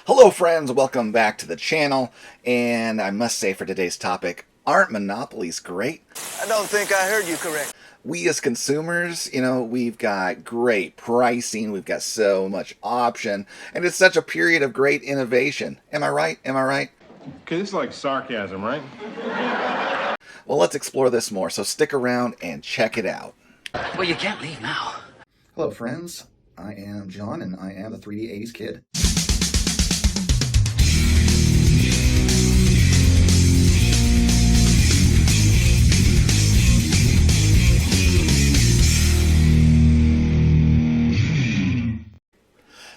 Hello friends, welcome back to the channel, and I must say for today's topic, aren't monopolies great? I don't think I heard you correct. We as consumers, we've got great pricing, we've got so much option, and it's such a period of great innovation. Am I right? Am I right? Okay, this is like sarcasm, right? Well, let's explore this more, so stick around and check it out. Well, you can't leave now. Hello friends, I am John, and I am the 3D 80s kid.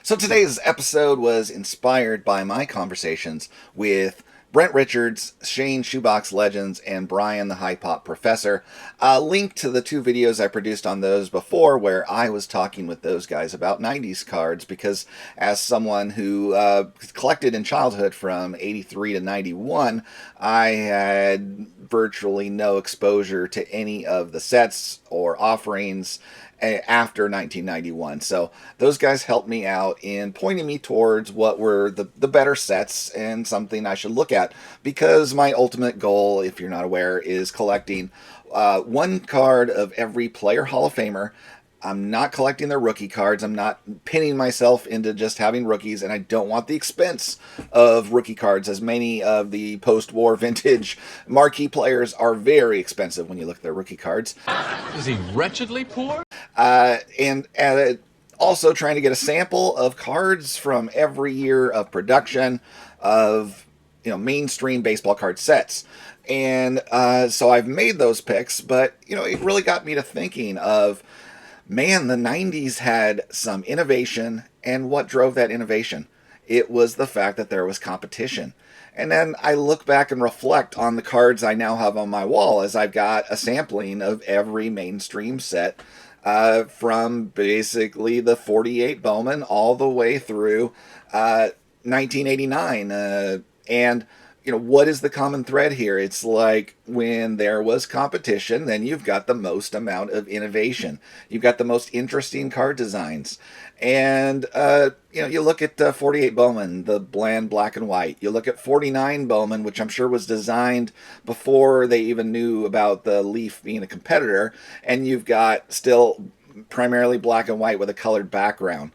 So today's episode was inspired by my conversations with Brent Richards, Shane Shoebox Legends, and Brian the High Pop Professor. A link to the two videos I produced on those before where I was talking with those guys about 90s cards, because as someone who collected in childhood from 83 to 91, I had virtually no exposure to any of the sets or offerings after 1991. So those guys helped me out in pointing me towards what were the better sets and something I should look at, because my ultimate goal, if you're not aware, is collecting one card of every player Hall of Famer. I'm not collecting their rookie cards. I'm not pinning myself into just having rookies, and I don't want the expense of rookie cards, as many of the post-war vintage marquee players are very expensive when you look at their rookie cards. Is he wretchedly poor? And also trying to get a sample of cards from every year of production of mainstream baseball card sets. And so I've made those picks, but it really got me to thinking of, man, the 90s had some innovation, and what drove that innovation? It was the fact that there was competition. And then I look back and reflect on the cards I now have on my wall, as I've got a sampling of every mainstream set from basically the 48 Bowman all the way through 1989. And what is the common thread here? It's like when there was competition, then you've got the most amount of innovation. You've got the most interesting card designs. And, you look at 48 Bowman, the bland black and white. You look at 49 Bowman, which I'm sure was designed before they even knew about the Leaf being a competitor. And you've got still primarily black and white with a colored background.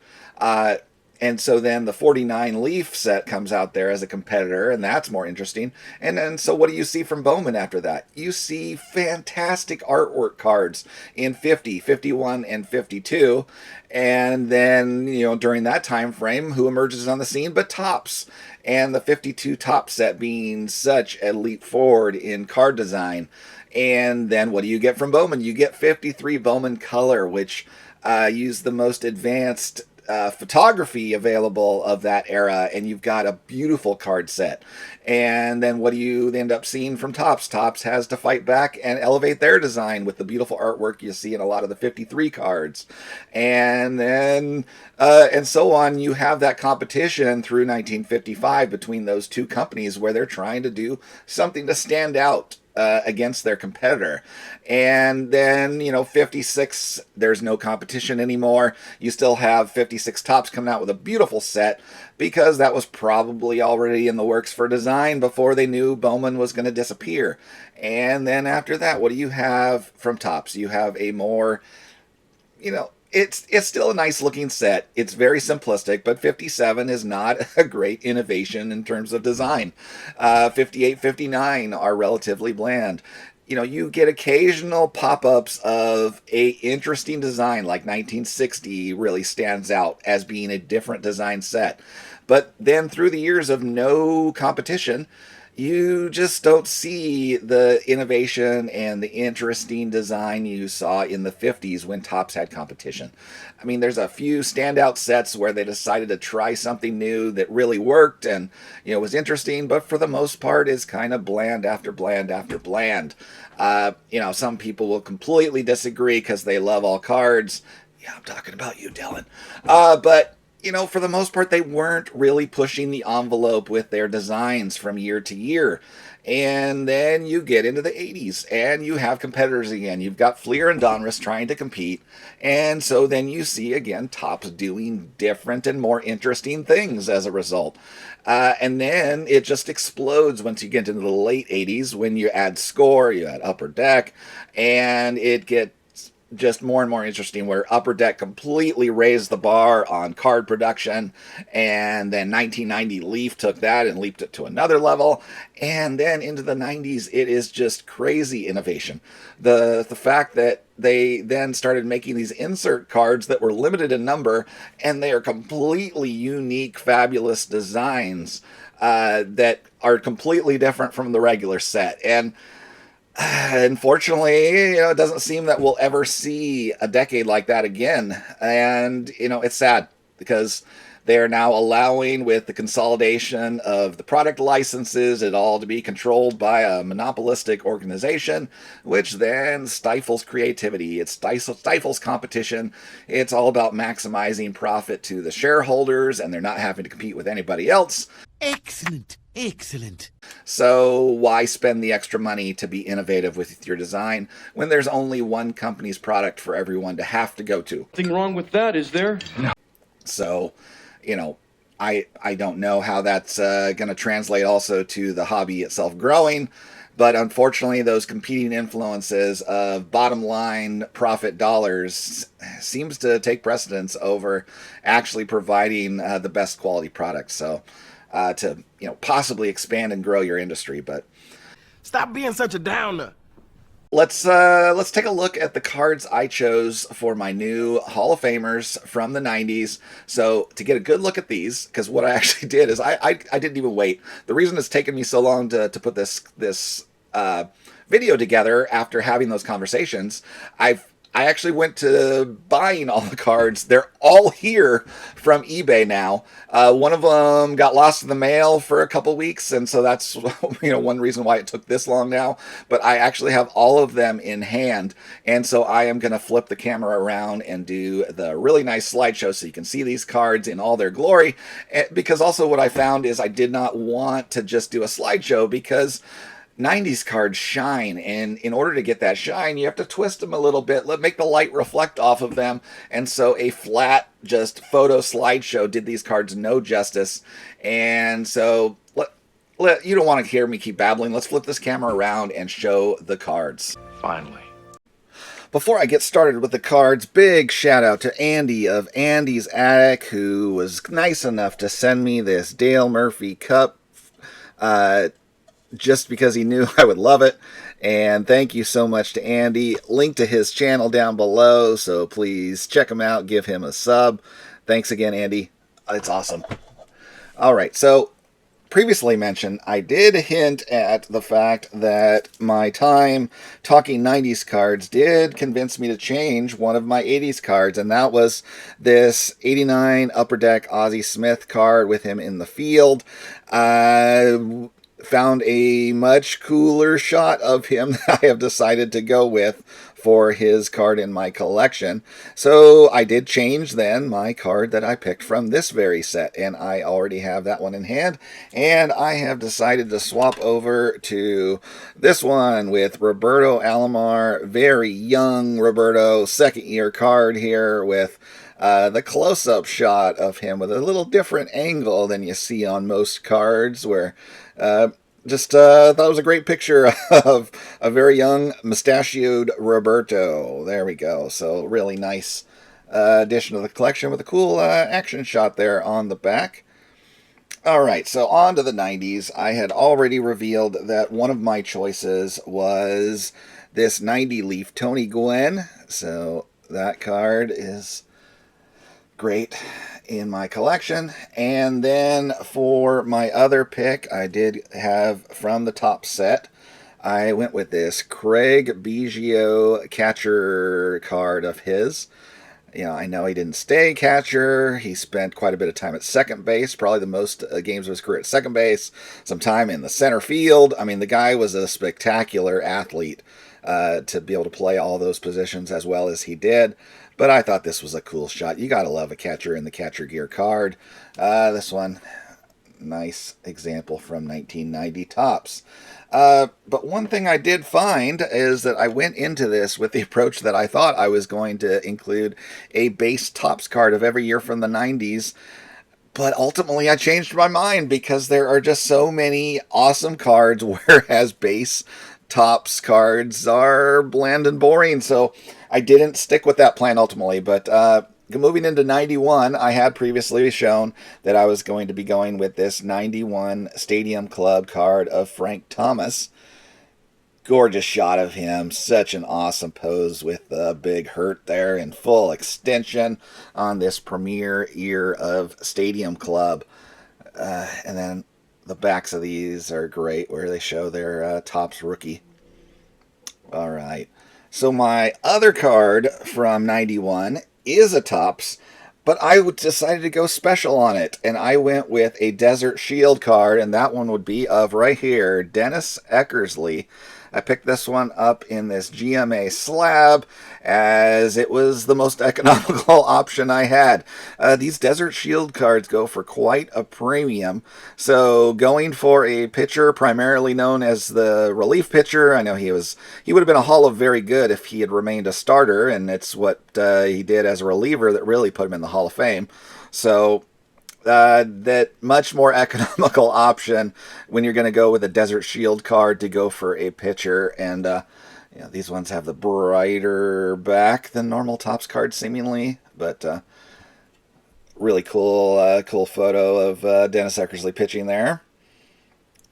And so then the 49 Leaf set comes out there as a competitor, and that's more interesting. And then, so what do you see from Bowman after that? You see fantastic artwork cards in 50, 51, and 52. And then, during that time frame, who emerges on the scene but Topps? And the 52 Top set being such a leap forward in card design. And then what do you get from Bowman? You get 53 Bowman Color, which used the most advanced photography available of that era, and you've got a beautiful card set. And then what do you end up seeing from Topps? Topps has to fight back and elevate their design with the beautiful artwork you see in a lot of the 53 cards. And then and so on. You have that competition through 1955 between those two companies, where they're trying to do something to stand out against their competitor. And then 56, there's no competition anymore. You still have 56 Topps coming out with a beautiful set, because that was probably already in the works for design before they knew Bowman was going to disappear. And then after that, what do you have from Topps? You have a more, it's still a nice looking set. It's very simplistic, but 57 is not a great innovation in terms of design. 58, 59 are relatively bland. You get occasional pop-ups of a interesting design, like 1960 really stands out as being a different design set. But then through the years of no competition, you just don't see the innovation and the interesting design you saw in the 50s when Topps had competition. I mean, there's a few standout sets where they decided to try something new that really worked and, was interesting, but for the most part is kind of bland after bland after bland. Some people will completely disagree because they love all cards. Yeah, I'm talking about you, Dylan. But for the most part, they weren't really pushing the envelope with their designs from year to year. And then you get into the 80s and you have competitors again. You've got Fleer and Donruss trying to compete. And so then you see again Topps doing different and more interesting things as a result. And then it just explodes once you get into the late 80s when you add Score, you add Upper Deck, and it gets just more and more interesting, where Upper Deck completely raised the bar on card production, and then 1990 Leaf took that and leaped it to another level, and then into the 90s it is just crazy innovation. The fact that they then started making these insert cards that were limited in number, and they are completely unique, fabulous designs that are completely different from the regular set. And unfortunately, it doesn't seem that we'll ever see a decade like that again. And, it's sad because they are now allowing, with the consolidation of the product licenses, it all to be controlled by a monopolistic organization, which then stifles creativity. It stifles competition. It's all about maximizing profit to the shareholders, and they're not having to compete with anybody else. Excellent. Excellent. So why spend the extra money to be innovative with your design when there's only one company's product for everyone to have to go to? Nothing wrong with that, is there? So, I don't know how that's going to translate also to the hobby itself growing, but unfortunately those competing influences of bottom line profit dollars seems to take precedence over actually providing the best quality products. So to possibly expand and grow your industry. But stop being such a downer. Let's take a look at the cards I chose for my new Hall of Famers from the 90s. So to get a good look at these, because what I actually did is I didn't even wait. The reason it's taken me so long to put this video together after having those conversations, I actually went to buying all the cards. They're all here from eBay now. One of them got lost in the mail for a couple weeks, and so that's one reason why it took this long now. But I actually have all of them in hand, and so I am going to flip the camera around and do the really nice slideshow so you can see these cards in all their glory. Because also what I found is I did not want to just do a slideshow, because 90s cards shine, and in order to get that shine you have to twist them a little bit, make the light reflect off of them, and so a flat just photo slideshow did these cards no justice. And so you don't want to hear me keep babbling. Let's flip this camera around and show the cards. Finally. Before I get started with the cards, big shout out to Andy of Andy's Attic, who was nice enough to send me this Dale Murphy cup just because he knew I would love it. And thank you so much to Andy. Link to his channel down below, so please check him out, give him a sub. Thanks again, Andy. It's awesome. All right, so previously mentioned, I did hint at the fact that my time talking 90s cards did convince me to change one of my 80s cards, and that was this 89 Upper Deck Ozzie Smith card with him in the field. Found a much cooler shot of him that I have decided to go with for his card in my collection. So I did change then my card that I picked from this very set, and I already have that one in hand, and I have decided to swap over to this one with Roberto Alomar. Very young Roberto, second year card here with the close-up shot of him with a little different angle than you see on most cards, where thought it was a great picture of a very young mustachioed Roberto. There we go. So really nice addition to the collection with a cool action shot there on the back. Alright, so on to the 90s. I had already revealed that one of my choices was this 90 Leaf Tony Gwynn. So that card is great in my collection. And then for my other pick, I did have from the top set, I went with this Craig Biggio catcher card of his. I know he didn't stay catcher. He spent quite a bit of time at second base, probably the most games of his career at second base, some time in the center field. I mean, the guy was a spectacular athlete to be able to play all those positions as well as he did. But I thought this was a cool shot. You got to love a catcher in the catcher gear card. This one, nice example from 1990 Topps. But one thing I did find is that I went into this with the approach that I thought I was going to include a base Topps card of every year from the 90s. But ultimately, I changed my mind because there are just so many awesome cards, whereas base Topps cards are bland and boring. So I didn't stick with that plan ultimately. But moving into 91, I had previously shown that I was going to be going with this 91 Stadium Club card of Frank Thomas. Gorgeous shot of him. Such an awesome pose with the big hurt there in full extension on this premiere year of Stadium Club. And then the backs of these are great where they show their Topps rookie. All right. So my other card from 91 is a Topps, but I decided to go special on it, and I went with a Desert Shield card, and that one would be of right here, Dennis Eckersley. I picked this one up in this GMA slab as it was the most economical option I had. These Desert Shield cards go for quite a premium. So going for a pitcher primarily known as the relief pitcher, I know he would have been a Hall of Very Good if he had remained a starter, and it's what he did as a reliever that really put him in the Hall of Fame. So that much more economical option when you're going to go with a Desert Shield card to go for a pitcher. And these ones have the brighter back than normal Topps cards seemingly, but really cool photo of Dennis Eckersley pitching there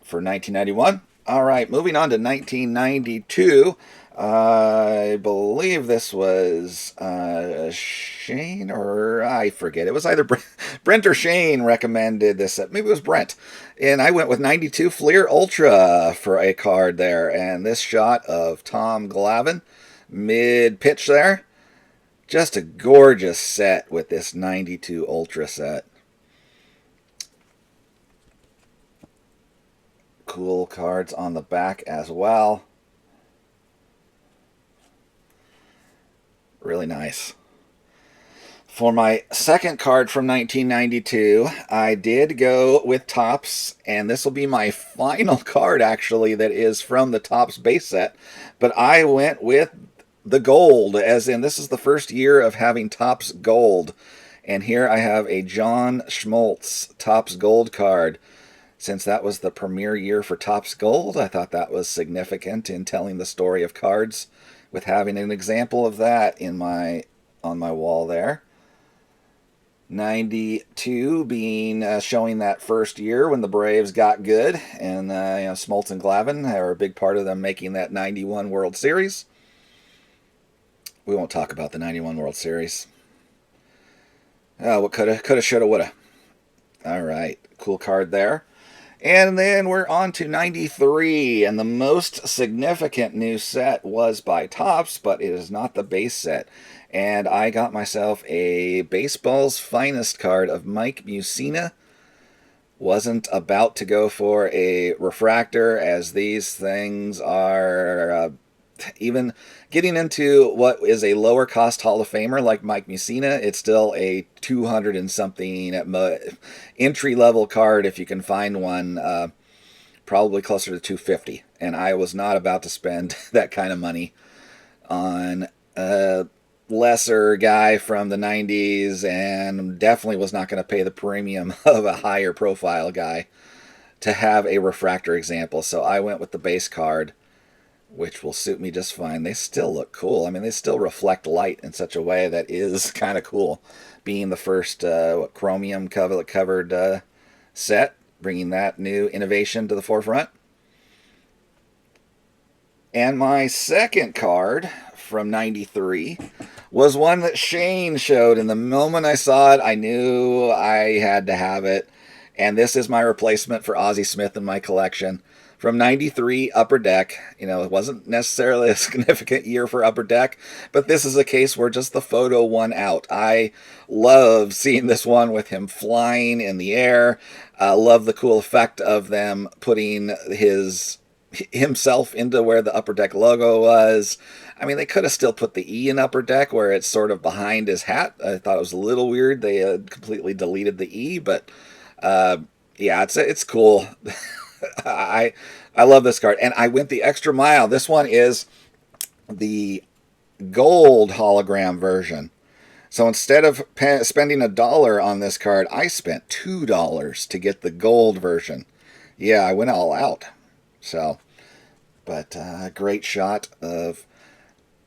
for 1991. All right, moving on to 1992. I believe this was Shane, or I forget. It was either Brent or Shane recommended this. Maybe it was Brent. And I went with 92 Fleer Ultra for a card there. And this shot of Tom Glavine, mid-pitch there. Just a gorgeous set with this 92 Ultra set. Cool cards on the back as well. Really nice. For my second card from 1992, I did go with Topps, and this will be my final card, actually, that is from the Topps base set. But I went with the gold, as in this is the first year of having Topps gold. And here I have a John Schmaltz Topps gold card. Since that was the premier year for Topps gold, I thought that was significant in telling the story of cards, with having an example of that on my wall there. 92 being showing that first year when the Braves got good, and Smoltz and Glavine are a big part of them making that 91 World Series. We won't talk about the 91 World Series. What coulda, shoulda, woulda. All right, cool card there. And then we're on to 93, and the most significant new set was by Topps, but it is not the base set. And I got myself a Baseball's Finest card of Mike Mussina. Wasn't about to go for a refractor, as these things are even getting into what is a lower cost Hall of Famer like Mike Mussina. It's still a 200 and something entry level card if you can find one, probably closer to 250. And I was not about to spend that kind of money on a lesser guy from the 90s, and definitely was not going to pay the premium of a higher profile guy to have a refractor example. So I went with the base card, which will suit me just fine. They still look cool. I mean, they still reflect light in such a way that is kind of cool. Being the first chromium covered set, bringing that new innovation to the forefront. And my second card from 93 was one that Shane showed, and the moment I saw it, I knew I had to have it. And this is my replacement for Ozzie Smith in my collection. From 93, Upper Deck. You know, it wasn't necessarily a significant year for Upper Deck, but this is a case where just the photo won out. I love seeing this one with him flying in the air. Love the cool effect of them putting himself into where the Upper Deck logo was. I mean, they could have still put the E in Upper Deck where it's sort of behind his hat. I thought it was a little weird. They had completely deleted the E, but yeah, it's cool. I I love this card, and I went the extra mile. This one is the gold hologram version. So instead of spending $1 on this card, I spent $2 to get the gold version. Yeah, I went all out. So, but great shot of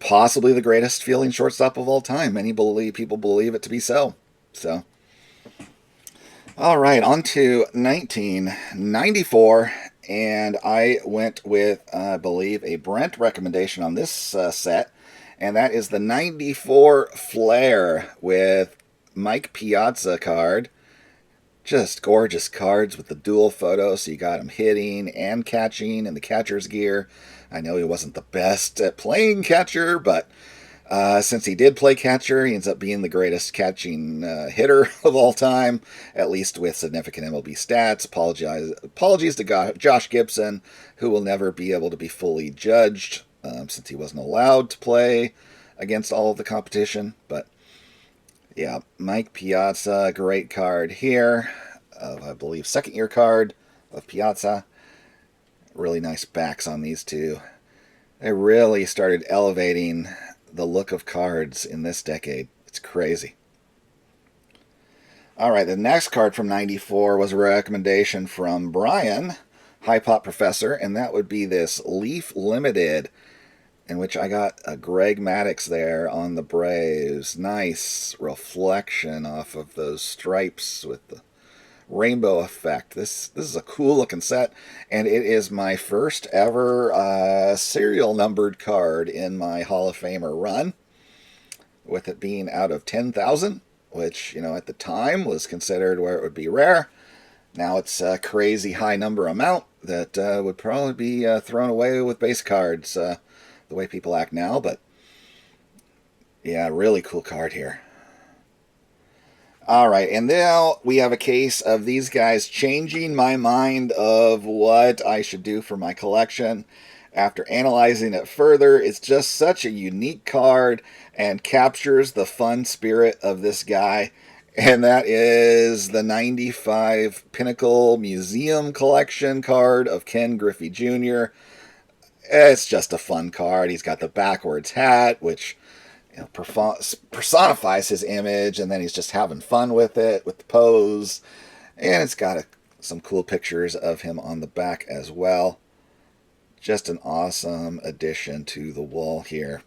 possibly the greatest fielding shortstop of all time. Many people believe it to be so. So, all right, on to 1994, and I went with, I believe, a Brent recommendation on this set, and that is the 94 Flair with Mike Piazza card. Just gorgeous cards with the dual photo, so you got him hitting and catching in the catcher's gear. I know he wasn't the best at playing catcher, but since he did play catcher, he ends up being the greatest catching hitter of all time, at least with significant MLB stats. Apologies to Josh Gibson, who will never be able to be fully judged since he wasn't allowed to play against all of the competition. But yeah, Mike Piazza, great card here. I believe second year card of Piazza. Really nice backs on these two. They really started elevating the look of cards in this decade. It's crazy. All right, the next card from 94 was a recommendation from Brian, High Pop Professor, and that would be this Leaf Limited, in which I got a Greg Maddux there on the Braves. Nice reflection off of those stripes with the rainbow effect. This is a cool looking set, and it is my first ever serial numbered card in my Hall of Famer run, with it being out of 10,000, which, you know, at the time was considered where it would be rare. Now it's a crazy high number amount that would probably be thrown away with base cards, the way people act now. But yeah, really cool card here. All right, and now we have a case of these guys changing my mind of what I should do for my collection. After analyzing it further, it's just such a unique card and captures the fun spirit of this guy. And that is the 95 Pinnacle Museum Collection card of Ken Griffey Jr. It's just a fun card. He's got the backwards hat, which, you know, personifies his image, and then he's just having fun with it, with the pose. And it's got some cool pictures of him on the back as well. Just an awesome addition to the wall here.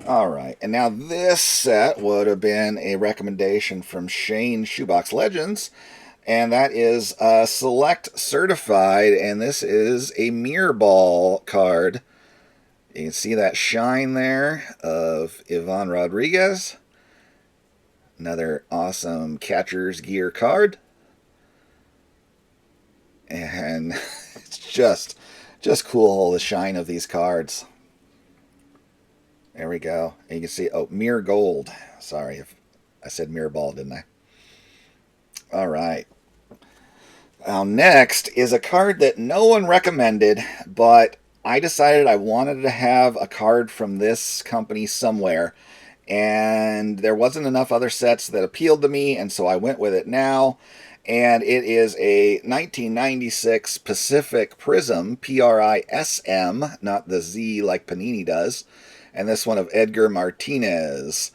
All right, and now this set would have been a recommendation from Shane Shoebox Legends, and that is Select Certified, and this is a mirror ball card. You can see that shine there of Ivan Rodriguez. Another awesome catcher's gear card. And it's just cool, the shine of these cards. There we go. And you can see, oh, mirror gold. Sorry if I said mirror ball, didn't I? All right. Now next is a card that no one recommended, but I decided I wanted to have a card from this company somewhere, and there wasn't enough other sets that appealed to me, and so I went with it now. And it is a 1996 Pacific Prism, Prism, not the Z like Panini does, and this one of Edgar Martinez.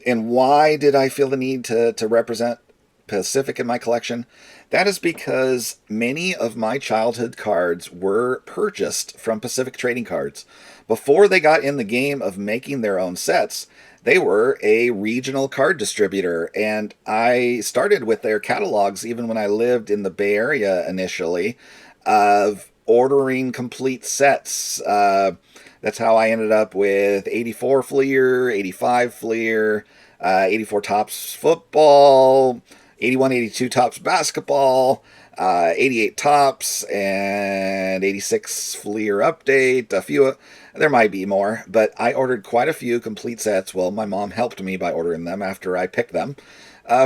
And why did I feel the need to represent Pacific in my collection? That is because many of my childhood cards were purchased from Pacific Trading Cards. Before they got in the game of making their own sets, they were a regional card distributor, and I started with their catalogs even when I lived in the Bay Area initially, of ordering complete sets. That's how I ended up with 84 Fleer, 85 Fleer, 84 Topps Football, 81, 82 Topps basketball, 88 Topps, and 86 Fleer update. A few, there might be more, but I ordered quite a few complete sets. Well, my mom helped me by ordering them after I picked them.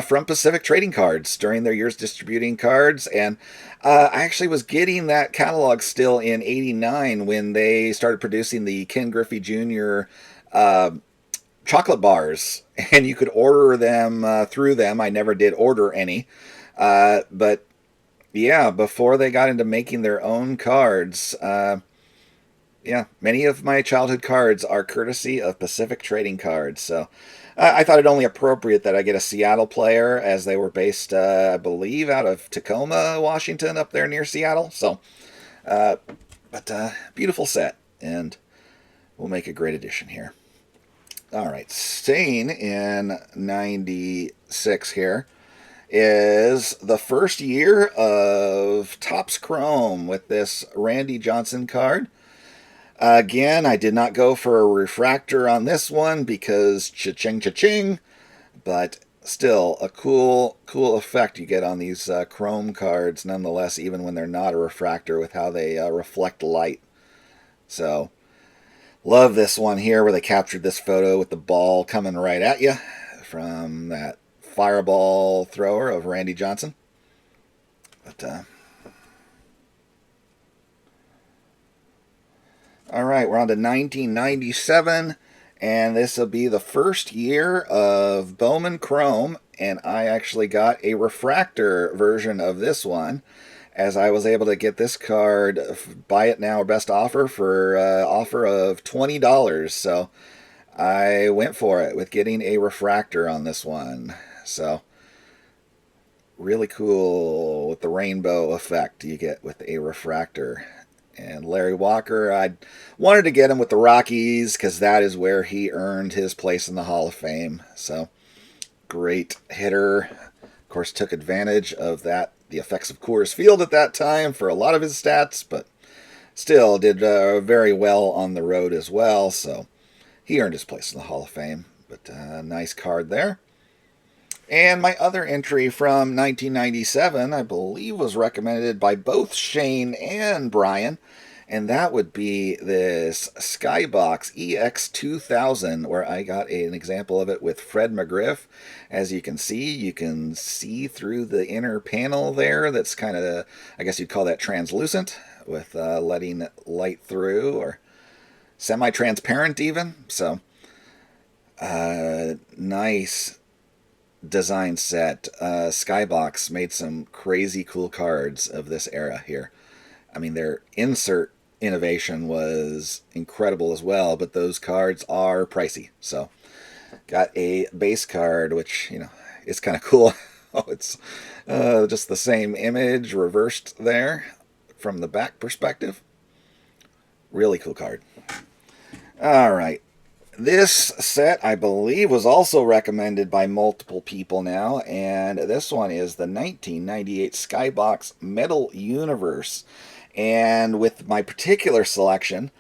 From Pacific Trading Cards during their years distributing cards. And I actually was getting that catalog still in '89 when they started producing the Ken Griffey Jr. Chocolate bars, and you could order them through them. I never did order any. But yeah, before they got into making their own cards, yeah, many of my childhood cards are courtesy of Pacific Trading Cards. So I thought it only appropriate that I get a Seattle player, as they were based, I believe, out of Tacoma, Washington, up there near Seattle. So, beautiful set, and we'll make a great addition here. All right, staying in 96 here is the first year of Topps Chrome with this Randy Johnson card. Again, I did not go for a refractor on this one because cha-ching, cha-ching, but still a cool effect you get on these Chrome cards nonetheless, even when they're not a refractor, with how they reflect light. So, love this one here where they captured this photo with the ball coming right at you from that fireball thrower of Randy Johnson. But, all right, we're on to 1997, and this will be the first year of Bowman Chrome, and I actually got a refractor version of this one, as I was able to get this card, buy it now or best offer, for offer of $20. So I went for it with getting a refractor on this one. So really cool with the rainbow effect you get with a refractor. And Larry Walker, I wanted to get him with the Rockies because that is where he earned his place in the Hall of Fame. So great hitter. Of course, took advantage of that, the effects of Coors Field at that time for a lot of his stats, but still did very well on the road as well. So he earned his place in the Hall of Fame. But nice card there. And my other entry from 1997, I believe, was recommended by both Shane and Brian, and that would be this Skybox EX2000, where I got an example of it with Fred McGriff. As you can see through the inner panel there. That's kind of, I guess you'd call that translucent, with letting light through, or semi-transparent even. So, nice design set. Skybox made some crazy cool cards of this era here. I mean, their insert innovation was incredible as well, but those cards are pricey. So got a base card, which, you know, is kind of cool. Oh, it's just the same image reversed there from the back perspective. Really cool card. All right. This set, I believe, was also recommended by multiple people now, and this one is the 1998 Skybox Metal Universe. And with my particular selection,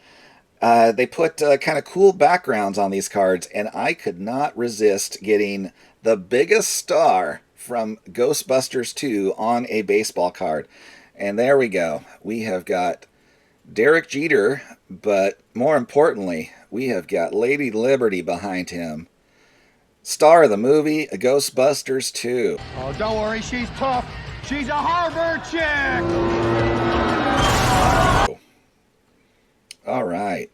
they put kind of cool backgrounds on these cards, and I could not resist getting the biggest star from Ghostbusters 2 on a baseball card. And there we go. We have got Derek Jeter, but more importantly, we have got Lady Liberty behind him. Star of the movie, Ghostbusters 2. Oh, don't worry, she's tough. She's a Harvard chick! All right.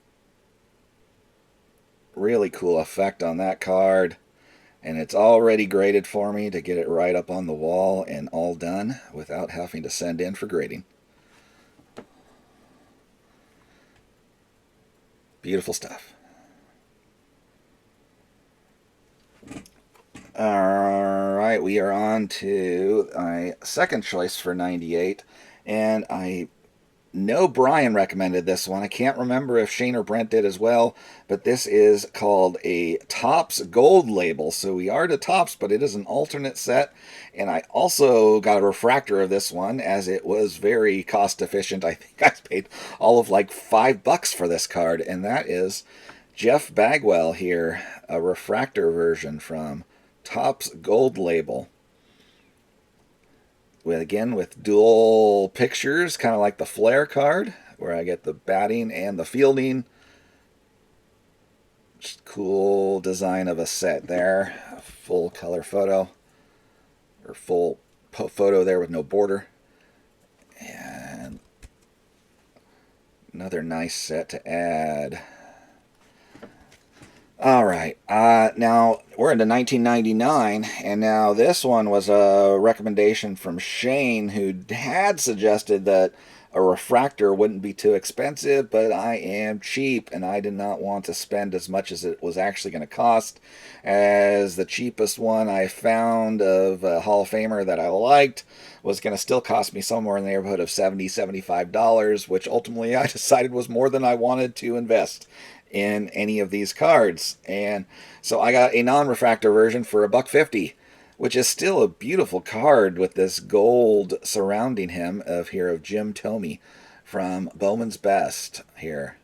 Really cool effect on that card. And it's already graded for me to get it right up on the wall and all done without having to send in for grading. Beautiful stuff. All right, we are on to my second choice for 98, and I know Brian recommended this one. I can't remember if Shane or Brent did as well, but this is called a Topps Gold Label. So we are to Topps, but it is an alternate set, and I also got a refractor of this one, as it was very cost efficient. I think I paid all of like $5 for this card, and that is Jeff Bagwell here, a refractor version from Topps Gold Label. with dual pictures, kind of like the Flair card, where I get the batting and the fielding. Just cool design of a set there. A full color photo, or full photo there with no border. And another nice set to add. All right, now we're into 1999, and now this one was a recommendation from Shane, who had suggested that a refractor wouldn't be too expensive, but I am cheap, and I did not want to spend as much as it was actually going to cost, as the cheapest one I found of a Hall of Famer that I liked was going to still cost me somewhere in the neighborhood of $70, $75, which ultimately I decided was more than I wanted to invest in any of these cards. And so I got a non-refractor version for $1.50, which is still a beautiful card with this gold surrounding him of Jim Thome from Bowman's Best here.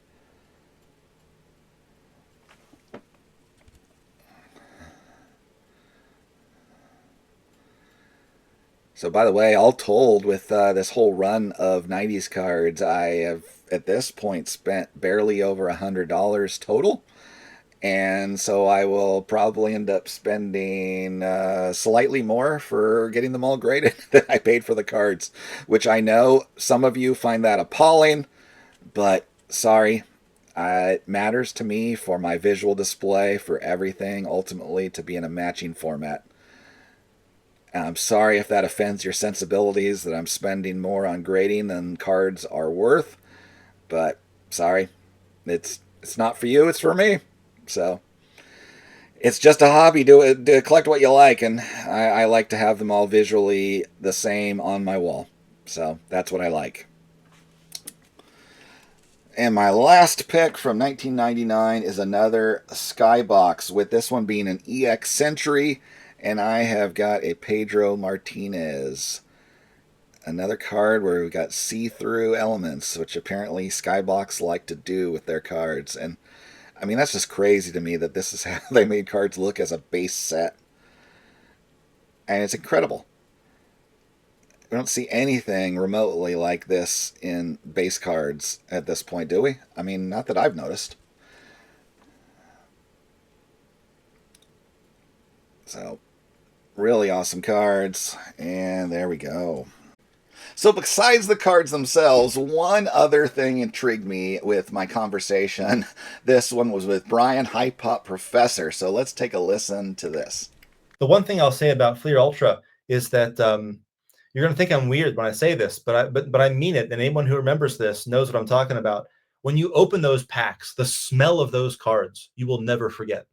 So by the way, all told, with this whole run of 90s cards, I have at this point spent barely over $100 total. And so I will probably end up spending slightly more for getting them all graded than I paid for the cards, which I know some of you find that appalling, but sorry. It matters to me for my visual display, for everything ultimately to be in a matching format. And I'm sorry if that offends your sensibilities that I'm spending more on grading than cards are worth, but sorry. It's not for you, it's for me. So it's just a hobby. To collect what you like, and I like to have them all visually the same on my wall. So that's what I like. And my last pick from 1999 is another Skybox, with this one being an EX Century, and I have got a Pedro Martinez. Another card where we've got see-through elements, which apparently Skybox like to do with their cards. And I mean, that's just crazy to me that this is how they made cards look as a base set. And it's incredible. We don't see anything remotely like this in base cards at this point, do we? I mean, not that I've noticed. So, really awesome cards. And there we go. So besides the cards themselves, one other thing intrigued me with my conversation. This one was with Brian High Pop Professor. So let's take a listen to this. The one thing I'll say about Fleer Ultra is that you're going to think I'm weird when I say this, but I mean it. And anyone who remembers this knows what I'm talking about. When you open those packs, the smell of those cards, you will never forget.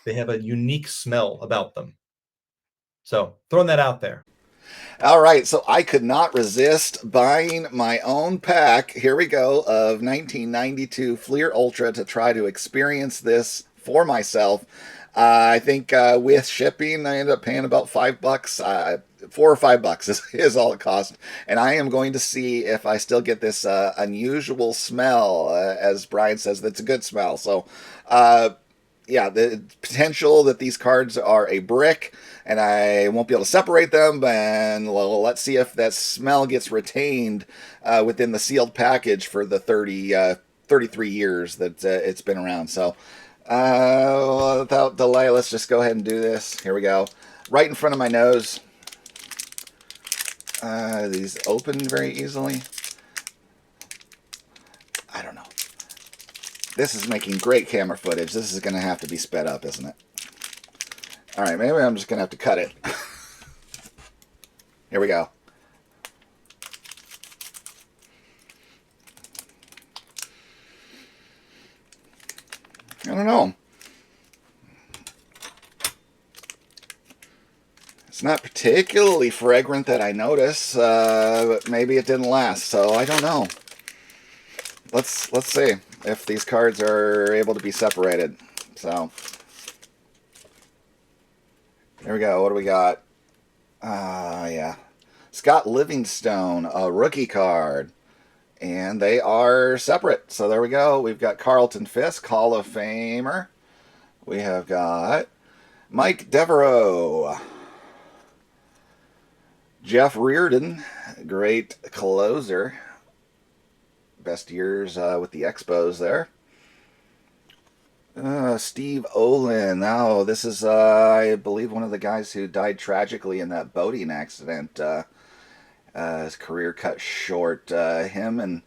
They have a unique smell about them. So throwing that out there. All right, so I could not resist buying my own pack, here we go, of 1992 Fleer Ultra to try to experience this for myself. I think with shipping, I ended up paying about $5. $4 or $5 is all it cost. And I am going to see if I still get this unusual smell. As Brian says, that's a good smell. So, yeah, the potential that these cards are a brick and I won't be able to separate them, and well, let's see if that smell gets retained within the sealed package for the 33 years that it's been around. So without delay, let's just go ahead and do this. Here we go. Right in front of my nose. These open very easily. I don't know. This is making great camera footage. This is going to have to be sped up, isn't it? All right, maybe I'm just going to have to cut it. Here we go. I don't know. It's not particularly fragrant that I notice, but maybe it didn't last, so I don't know. Let's see if these cards are able to be separated. So there we go. What do we got? Yeah. Scott Livingstone, a rookie card. And they are separate. So there we go. We've got Carlton Fisk, Hall of Famer. We have got Mike Devereaux. Jeff Reardon, great closer. Best years with the Expos there. Steve Olin. Oh, this is, I believe, one of the guys who died tragically in that boating accident. His career cut short. Him and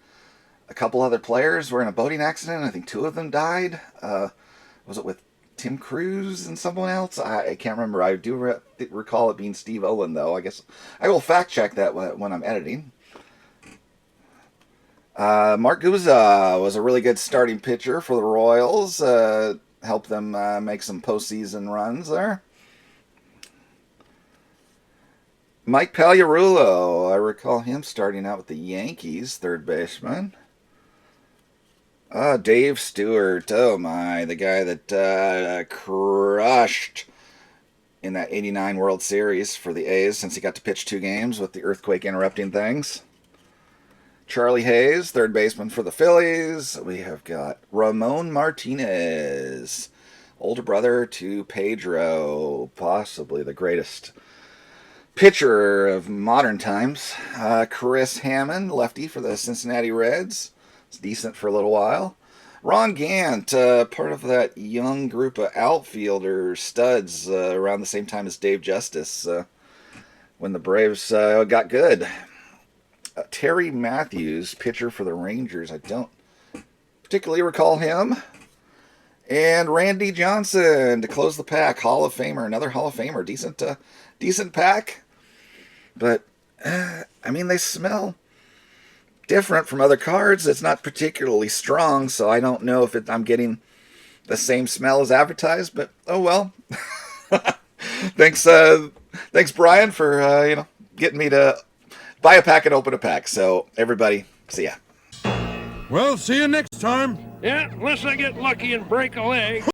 a couple other players were in a boating accident. I think 2 of them died. Was it with Tim Cruise and someone else? I can't remember. I do recall it being Steve Olin, though. I guess I will fact check that when I'm editing. Mark Guzza was a really good starting pitcher for the Royals. Helped them make some postseason runs there. Mike Pagliarulo, I recall him starting out with the Yankees, third baseman. Dave Stewart, oh my, the guy that crushed in that 89 World Series for the A's since he got to pitch 2 games with the earthquake interrupting things. Charlie Hayes, third baseman for the Phillies. We have got Ramon Martinez, older brother to Pedro, possibly the greatest pitcher of modern times. Chris Hammond, lefty for the Cincinnati Reds. It's decent for a little while. Ron Gant, part of that young group of outfielders, studs, around the same time as Dave Justice, when the Braves got good. Terry Matthews, pitcher for the Rangers. I don't particularly recall him. And Randy Johnson to close the pack. Hall of Famer, another Hall of Famer. Decent pack. But, I mean, they smell different from other cards. It's not particularly strong, so I don't know if I'm getting the same smell as advertised, but oh well. Thanks, Brian, for, getting me to buy a pack and open a pack. So, everybody, see ya. Well, see you next time. Yeah, unless I get lucky and break a leg.